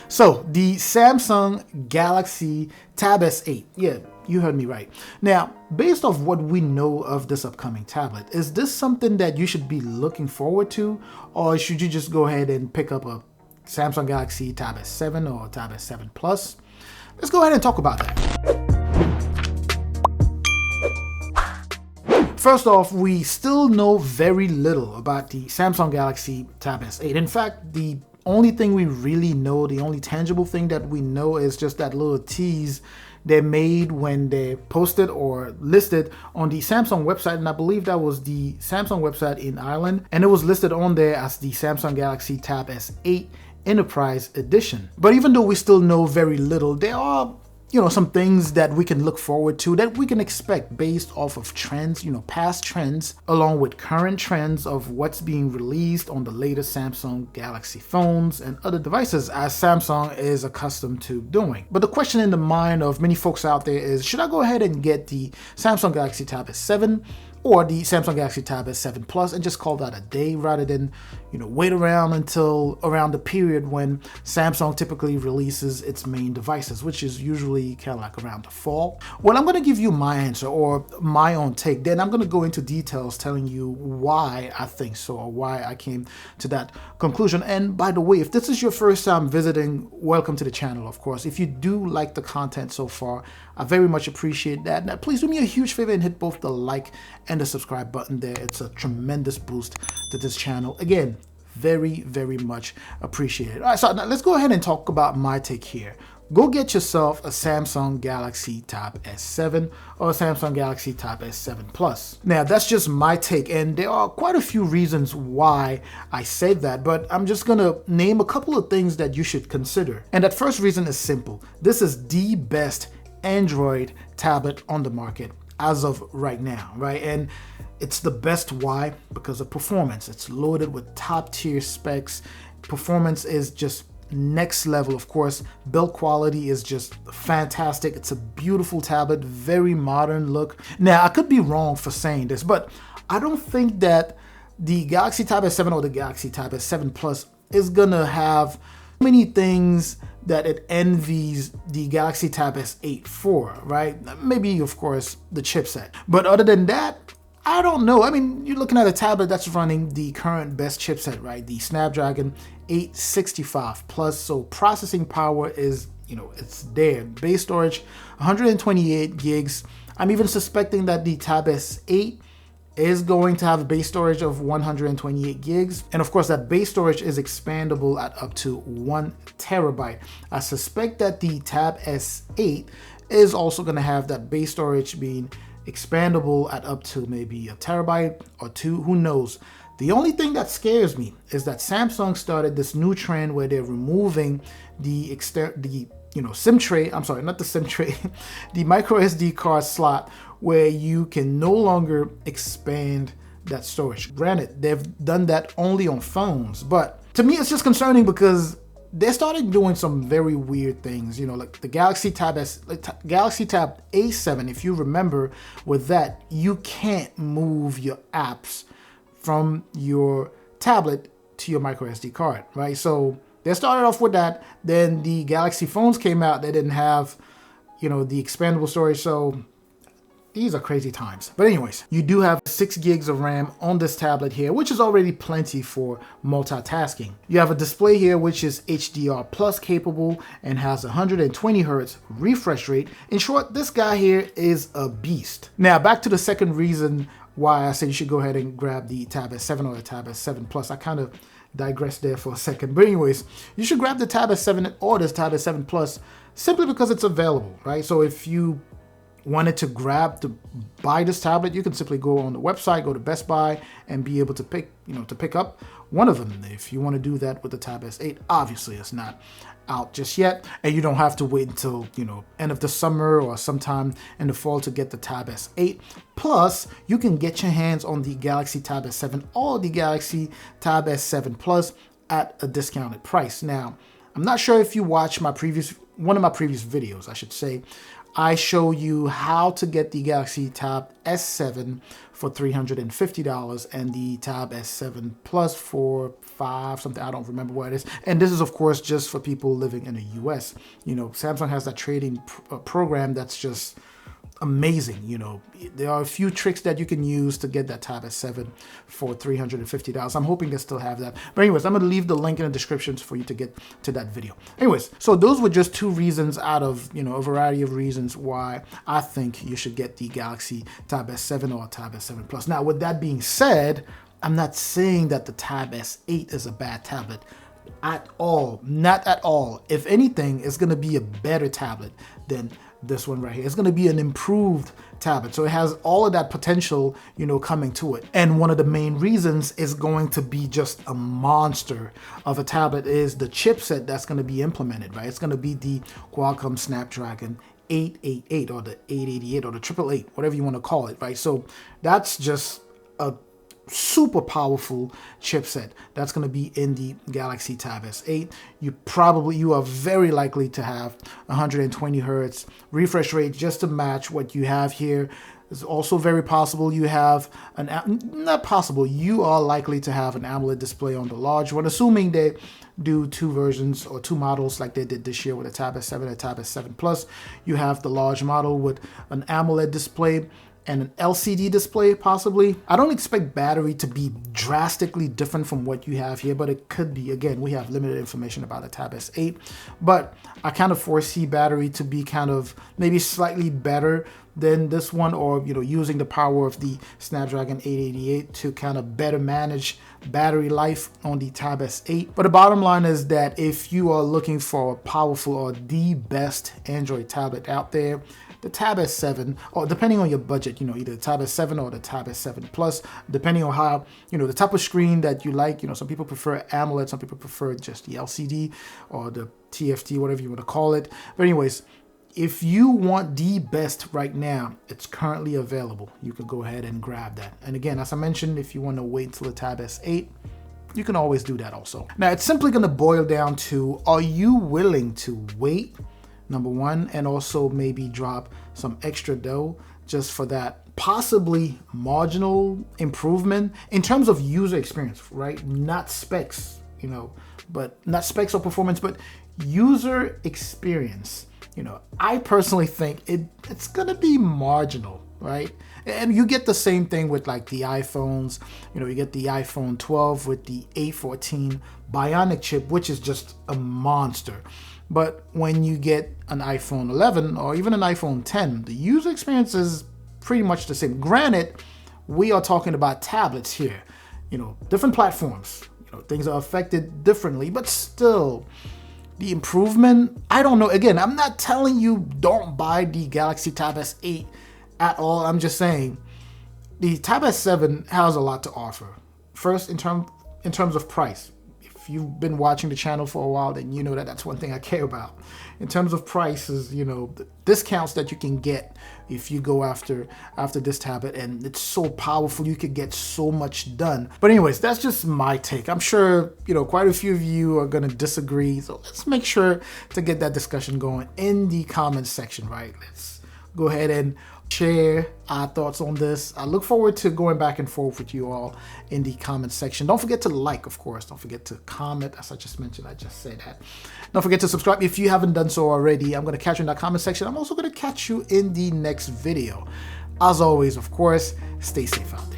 So the Samsung Galaxy Tab S8. Yeah, you heard me right. Now, based off what we know of this upcoming tablet, is this something that you should be looking forward to, or should you just go ahead and pick up a Samsung Galaxy Tab S7 or Tab S7 Plus? Let's go ahead and talk about that. First off, we still know very little about the Samsung Galaxy Tab S8. In fact, the only thing we really know, the only tangible thing that we know is just that little tease they made when they posted or listed on the Samsung website. And I believe that was the Samsung website in Ireland. And it was listed on there as the Samsung Galaxy Tab S8 Enterprise Edition. But even though we still know very little, there are some things that we can look forward to, that we can expect based off of trends, past trends, along with current trends of what's being released on the latest Samsung Galaxy phones and other devices, as Samsung is accustomed to doing. But the question in the mind of many folks out there is, should I go ahead and get the Samsung Galaxy Tab S7 or the Samsung Galaxy Tab S7 Plus and just call that a day, rather than wait around until around the period when Samsung typically releases its main devices, which is usually kind of like around the fall? Well, I'm going to give you my answer, or my own take. Then I'm going to go into details telling you why I think so, or why I came to that conclusion. And by the way, if this is your first time visiting, welcome to the channel, of course. If you do like the content so far, I very much appreciate that. Now, please do me a huge favor and hit both the like and the subscribe button there. It's a tremendous boost to this channel. Again, very, very much appreciated. All right, so now let's go ahead and talk about my take here. Go get yourself a Samsung Galaxy Tab S7 or a Samsung Galaxy Tab S7 Plus. Now, that's just my take, and there are quite a few reasons why I say that, but I'm just gonna name a couple of things that you should consider. And that first reason is simple. This is the best Android tablet on the market as of right now, right? And it's the best. Why? Because of performance. It's loaded with top tier specs. Performance is just next level. Of course, build quality is just fantastic. It's a beautiful tablet, very modern look. Now, I could be wrong for saying this, but I don't think that the Galaxy Tab S7 or the Galaxy Tab S7 Plus is gonna have many things that it envies the Galaxy Tab S8 for, right? Maybe, of course, the chipset. But other than that, I don't know. I mean, you're looking at a tablet that's running the current best chipset, right? The Snapdragon 865 Plus. So processing power is, it's there. Base storage, 128 gigs. I'm even suspecting that the Tab S8 is going to have a base storage of 128 gigs. And of course, that base storage is expandable at up to 1 terabyte. I suspect that the Tab S8 is also going to have that base storage being expandable at up to maybe a terabyte or 2, who knows. The only thing that scares me is that Samsung started this new trend where they're removing the SIM tray, I'm sorry, not the SIM tray, the micro SD card slot, where you can no longer expand that storage. Granted, they've done that only on phones, but to me it's just concerning because they started doing some very weird things, like the Galaxy Tab Galaxy Tab A7, if you remember, with that, you can't move your apps from your tablet to your micro SD card, right? So they started off with that. Then the Galaxy phones came out. They didn't have, the expandable storage. So these are crazy times. But anyways, you do have 6 gigs of RAM on this tablet here, which is already plenty for multitasking. You have a display here, which is HDR Plus capable and has 120 Hertz refresh rate. In short, this guy here is a beast. Now, back to the second reason why I said you should go ahead and grab the Tab S7 or the Tab S7 Plus. I kind of digressed there for a second. But anyways, you should grab the Tab S7 or this Tab S7 Plus simply because it's available, right? So if you wanted to buy this tablet, you can simply go on the website, go to Best Buy, and be able to pick up one of them. If you want to do that with the Tab S8, obviously it's not out just yet, and you don't have to wait until end of the summer or sometime in the fall to get the Tab S8. Plus, you can get your hands on the Galaxy Tab S7 or the Galaxy Tab S7 Plus at a discounted price. Now, I'm not sure if you watched one of my previous videos, I should say. I show you how to get the Galaxy Tab S7 for $350 and the Tab S7 Plus for $5 something. I don't remember what it is. And this is of course just for people living in the US. You know, Samsung has that trading program that's just amazing. You know, there are a few tricks that you can use to get that Tab S7 for $350. I'm hoping they still have that. But anyways, I'm going to leave the link in the descriptions for you to get to that video. Anyways, so those were just 2 reasons out of, you know, a variety of reasons why I think you should get the Galaxy Tab S7 or Tab S7 Plus. Now, with that being said, I'm not saying that the Tab S8 is a bad tablet at all. Not at all. If anything, it's going to be a better tablet than this one right here. It's going to be an improved tablet. So it has all of that potential, you know, coming to it. And one of the main reasons is going to be just a monster of a tablet is the chipset that's going to be implemented, right? It's going to be the Qualcomm Snapdragon 888 or the 888 or the 888, whatever you want to call it, right? So that's just a super powerful chipset that's going to be in the Galaxy Tab S8. You are very likely to have 120 hertz refresh rate just to match what you have here. It's also very possible you have you are likely to have an AMOLED display on the large one, assuming they do 2 versions or 2 models like they did this year with the Tab S7 and the Tab S7 Plus. You have the large model with an AMOLED display and an LCD display possibly. I don't expect battery to be drastically different from what you have here, but it could be. Again, we have limited information about the Tab S8, but I kind of foresee battery to be kind of maybe slightly better than this one, or, you know, using the power of the Snapdragon 888 to kind of better manage battery life on the Tab S8. But the bottom line is that if you are looking for a powerful or the best Android tablet out there, the Tab S7, or depending on your budget, you know, either the Tab S7 or the Tab S7 Plus, depending on how, you know, the type of screen that you like. You know, some people prefer AMOLED, some people prefer just the LCD or the TFT, whatever you want to call it. But anyways, if you want the best right now, it's currently available. You can go ahead and grab that. And again, as I mentioned, if you want to wait until the Tab S8, you can always do that also. Now, it's simply going to boil down to, are you willing to wait? Number one, and also maybe drop some extra dough just for that possibly marginal improvement in terms of user experience, right? Not specs, you know, but not specs or performance, but user experience. You know, I personally think it's gonna be marginal, right? And you get the same thing with like the iPhones. You know, you get the iPhone 12 with the A14 Bionic chip, which is just a monster. But when you get an iPhone 11 or even an iPhone 10, the user experience is pretty much the same. Granted, we are talking about tablets here, you know, different platforms, you know, things are affected differently, but still the improvement, I don't know. Again, I'm not telling you don't buy the Galaxy Tab S8 at all. I'm just saying the Tab S7 has a lot to offer. First, in terms of price. If you've been watching the channel for a while, then you know that that's one thing I care about. In terms of prices, you know, the discounts that you can get if you go after this tablet, and it's so powerful, you could get so much done. But anyways, that's just my take. I'm sure, you know, quite a few of you are gonna disagree, so let's make sure to get that discussion going in the comments section, right? Let's go ahead and share our thoughts on this. I look forward to going back and forth with you all in the comments section. Don't forget to like, of course. Don't forget to comment, as I just mentioned. I just said that. Don't forget to subscribe if you haven't done so already. I'm going to catch you in that comment section. I'm also going to catch you in the next video. As always, of course, stay safe out there.